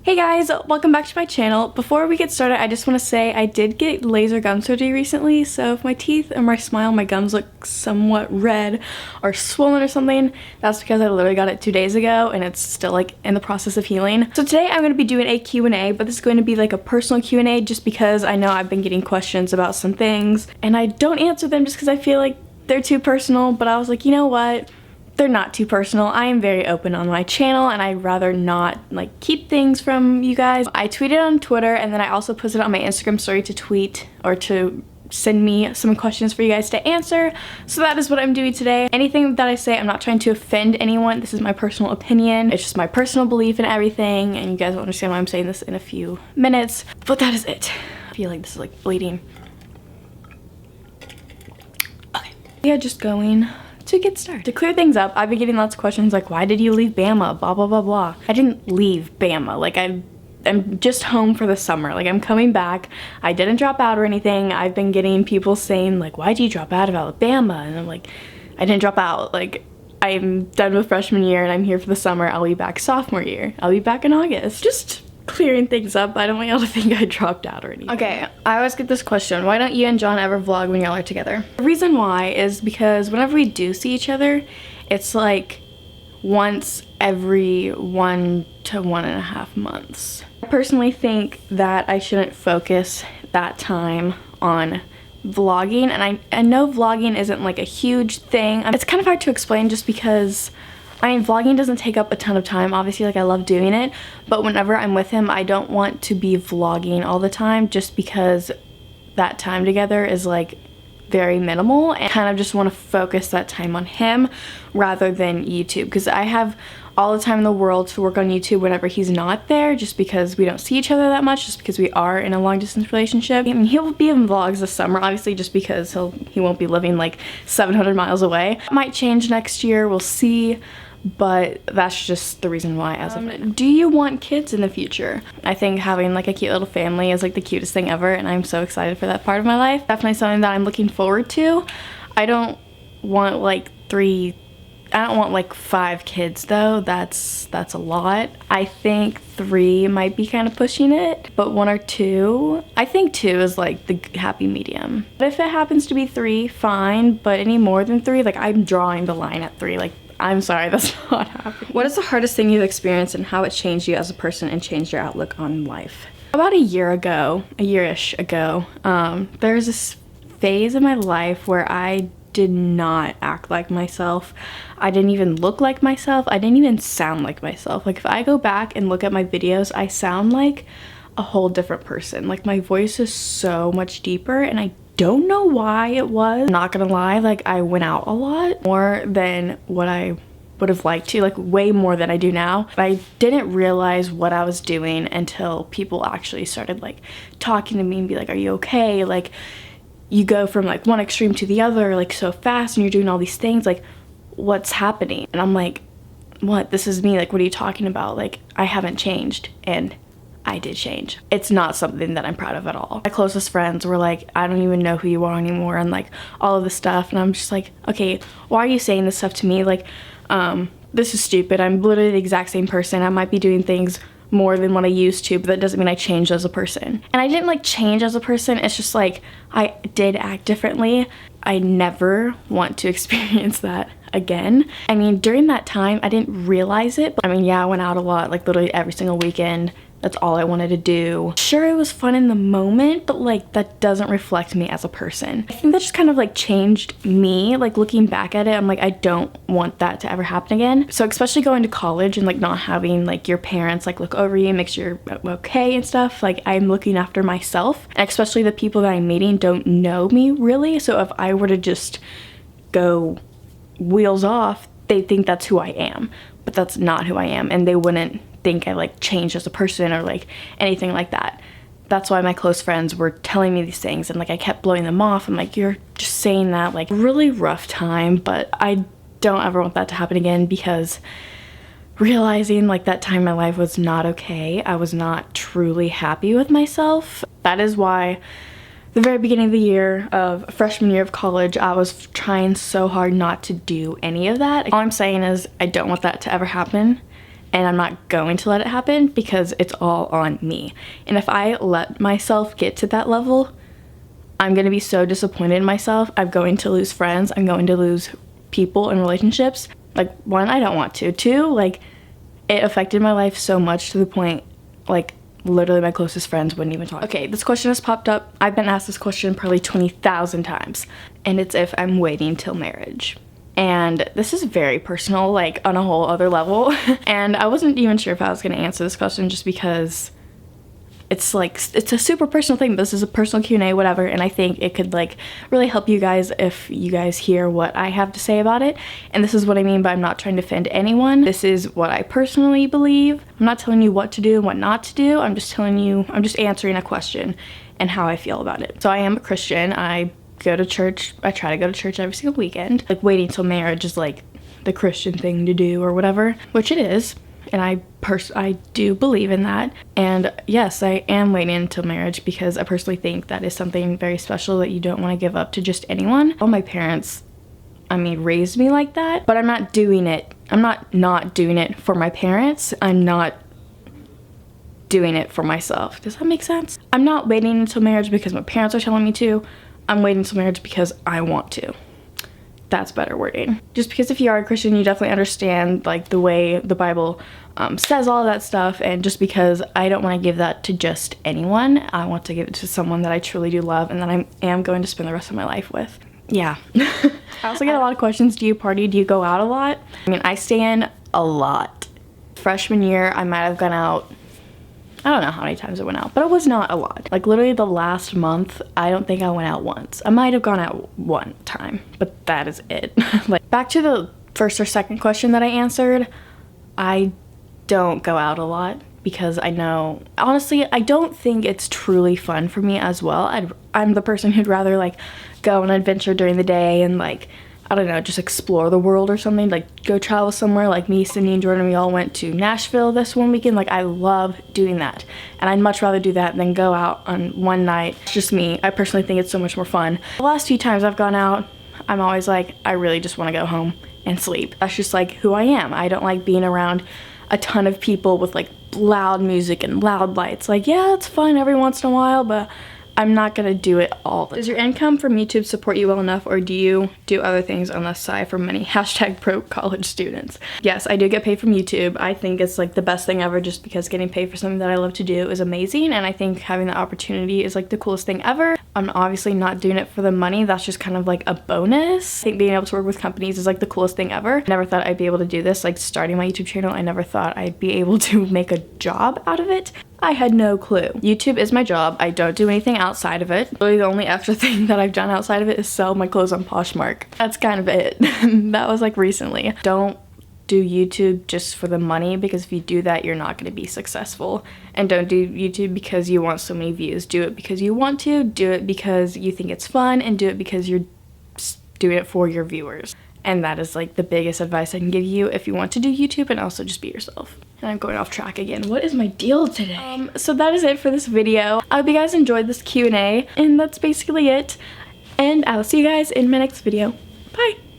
Hey guys, welcome back to my channel. Before we get started, I just want to say I did get laser gum surgery recently, so if my teeth and my smile, my gums look somewhat red or swollen or something, that's because I literally got it 2 days ago and it's still like in the process of healing. So today I'm going to be doing a Q&A, but this is going to be like a personal Q&A just because I know I've been getting questions about some things and I don't answer them just because I feel like they're too personal, but I was like, you know what? They're not too personal. I am very open on my channel and I'd rather not like keep things from you guys. I tweeted on Twitter and then I also posted on my Instagram story to tweet or to send me some questions for you guys to answer. So that is what I'm doing today. Anything that I say, I'm not trying to offend anyone. This is my personal opinion. It's just my personal belief in everything and you guys will understand why I'm saying this in a few minutes. But that is it. I feel like this is like bleeding. Okay. Yeah, just going to get started. To clear things up, I've been getting lots of questions like, why did you leave Bama? Blah, blah, blah, blah. I didn't leave Bama. Like, I'm just home for the summer. Like, I'm coming back. I didn't drop out or anything. I've been getting people saying, like, why'd you drop out of Alabama? And I'm like, I didn't drop out. Like, I'm done with freshman year and I'm here for the summer. I'll be back sophomore year. I'll be back in August. Just clearing things up. I don't want y'all to think I dropped out or anything. Okay, I always get this question. Why don't you and John ever vlog when y'all are together? The reason why is because whenever we do see each other, it's like once every 1 to 1.5 months. I personally think that I shouldn't focus that time on vlogging, and I know vlogging isn't like a huge thing. It's kind of hard to explain just because I mean, vlogging doesn't take up a ton of time. Obviously, like, I love doing it, but whenever I'm with him, I don't want to be vlogging all the time just because that time together is, like, very minimal, and I kind of just want to focus that time on him rather than YouTube, because I have all the time in the world to work on YouTube whenever he's not there, just because we don't see each other that much, just because we are in a long-distance relationship. I mean, he'll be in vlogs this summer, obviously, just because he won't be living, like, 700 miles away. It might change next year, we'll see. But that's just the reason why as of right now. Do you want kids in the future? I think having like a cute little family is like the cutest thing ever and I'm so excited for that part of my life. Definitely something that I'm looking forward to. I don't want like 5 kids though. That's a lot. I think 3 might be kind of pushing it, but 1 or 2. I think 2 is like the happy medium. But if it happens to be 3, fine, but any more than 3, like I'm drawing the line at 3. Like, I'm sorry, that's not happening. What is the hardest thing you've experienced and how it changed you as a person and changed your outlook on life? About a year-ish ago, there was this phase in my life where I did not act like myself. I didn't even look like myself. I didn't even sound like myself. Like, if I go back and look at my videos, I sound like a whole different person. Like, my voice is so much deeper and I don't know why it was. Not gonna lie, like, I went out a lot more than what I would have liked to, like way more than I do now. But I didn't realize what I was doing until people actually started like talking to me and be like, are you okay? Like, you go from like one extreme to the other like so fast and you're doing all these things, like what's happening? And I'm like, what? This is me. Like, what are you talking about? Like, I haven't changed. And I did change. It's not something that I'm proud of at all. My closest friends were like, I don't even know who you are anymore, and like all of this stuff, and I'm just like, okay, why are you saying this stuff to me? Like, this is stupid. I'm literally the exact same person. I might be doing things more than what I used to, but that doesn't mean I changed as a person. And I didn't like change as a person, it's just like I did act differently. I never want to experience that again. I mean, during that time, I didn't realize it, but I mean, yeah, I went out a lot, like literally every single weekend. That's all I wanted to do. Sure, it was fun in the moment, but like that doesn't reflect me as a person. I think that just kind of like changed me. Like, looking back at it, I'm like, I don't want that to ever happen again. So especially going to college and like not having like your parents like look over you, make sure you're okay and stuff. Like, I'm looking after myself, and especially the people that I'm meeting don't know me really. So if I were to just go wheels off, they think that's who I am, but that's not who I am, and they wouldn't think I like changed as a person or like anything like that. That's why my close friends were telling me these things and like I kept blowing them off. I'm like, you're just saying that. Like, really rough time, but I don't ever want that to happen again, because realizing like that time in my life was not okay. I was not truly happy with myself. That is why the very beginning of the year of freshman year of college, I was trying so hard not to do any of that. All I'm saying is I don't want that to ever happen. and I'm not going to let it happen because it's all on me. And if I let myself get to that level, I'm gonna be so disappointed in myself. I'm going to lose friends. I'm going to lose people and relationships. Like, one, I don't want to. Two, like, it affected my life so much to the point, like, literally my closest friends wouldn't even talk. Okay, this question has popped up. I've been asked this question probably 20,000 times, and it's if I'm waiting till marriage. And this is very personal, like on a whole other level. And I wasn't even sure if I was gonna answer this question just because it's like, it's a super personal thing. This is a personal Q&A, whatever, and I think it could like really help you guys if you guys hear what I have to say about it. And this is what I mean by I'm not trying to offend anyone. This is what I personally believe. I'm not telling you what to do and what not to do. I'm just telling you, I'm just answering a question and how I feel about it. So I am a Christian. I go to church. I try to go to church every single weekend. Like, waiting till marriage is like the Christian thing to do or whatever, which it is. And I do believe in that. And yes, I am waiting until marriage because I personally think that is something very special that you don't want to give up to just anyone. All my parents, I mean, raised me like that, but I'm not doing it. I'm not doing it for my parents. I'm not doing it for myself. Does that make sense? I'm not waiting until marriage because my parents are telling me to. I'm waiting until marriage because I want to. That's better wording. Just because if you are a Christian, you definitely understand like the way the Bible says all of that stuff, and just because I don't want to give that to just anyone, I want to give it to someone that I truly do love and that I am going to spend the rest of my life with. Yeah. I also get a lot of questions. Do you party? Do you go out a lot? I mean, I stay in a lot. Freshman year, I might have gone out, I don't know how many times I went out, but it was not a lot. Like, literally the last month, I don't think I went out once. I might have gone out one time, but that is it. Like, back to the first or second question that I answered, I don't go out a lot because I know, honestly, I don't think it's truly fun for me as well. I'm the person who'd rather like go on an adventure during the day and like, I don't know, just explore the world or something, like go travel somewhere. Like me, Sydney, and Jordan, we all went to Nashville this one weekend. Like, I love doing that, and I'd much rather do that than go out on one night. It's just me. I personally think it's so much more fun. The last few times I've gone out, I'm always like, I really just want to go home and sleep. That's just like who I am. I don't like being around a ton of people with like loud music and loud lights. Like, yeah, it's fun every once in a while, but I'm not gonna do it all. Does your income from YouTube support you well enough, or do you do other things on the side for many #pro college students? Yes, I do get paid from YouTube. I think it's like the best thing ever, just because getting paid for something that I love to do is amazing, and I think having the opportunity is like the coolest thing ever. I'm obviously not doing it for the money. That's just kind of like a bonus. I think being able to work with companies is like the coolest thing ever. I never thought I'd be able to do this. Like, starting my YouTube channel, I never thought I'd be able to make a job out of it. I had no clue. YouTube is my job. I don't do anything outside of it. Really, the only extra thing that I've done outside of it is sell my clothes on Poshmark. That's kind of it. That was like recently. Don't do YouTube just for the money, because if you do that, you're not going to be successful. And don't do YouTube because you want so many views. Do it because you want to. Do it because you think it's fun, and do it because you're doing it for your viewers. And that is like the biggest advice I can give you if you want to do YouTube, and also just be yourself. And I'm going off track again. What is my deal today? So that is it for this video. I hope you guys enjoyed this Q&A, and that's basically it. And I will see you guys in my next video. Bye!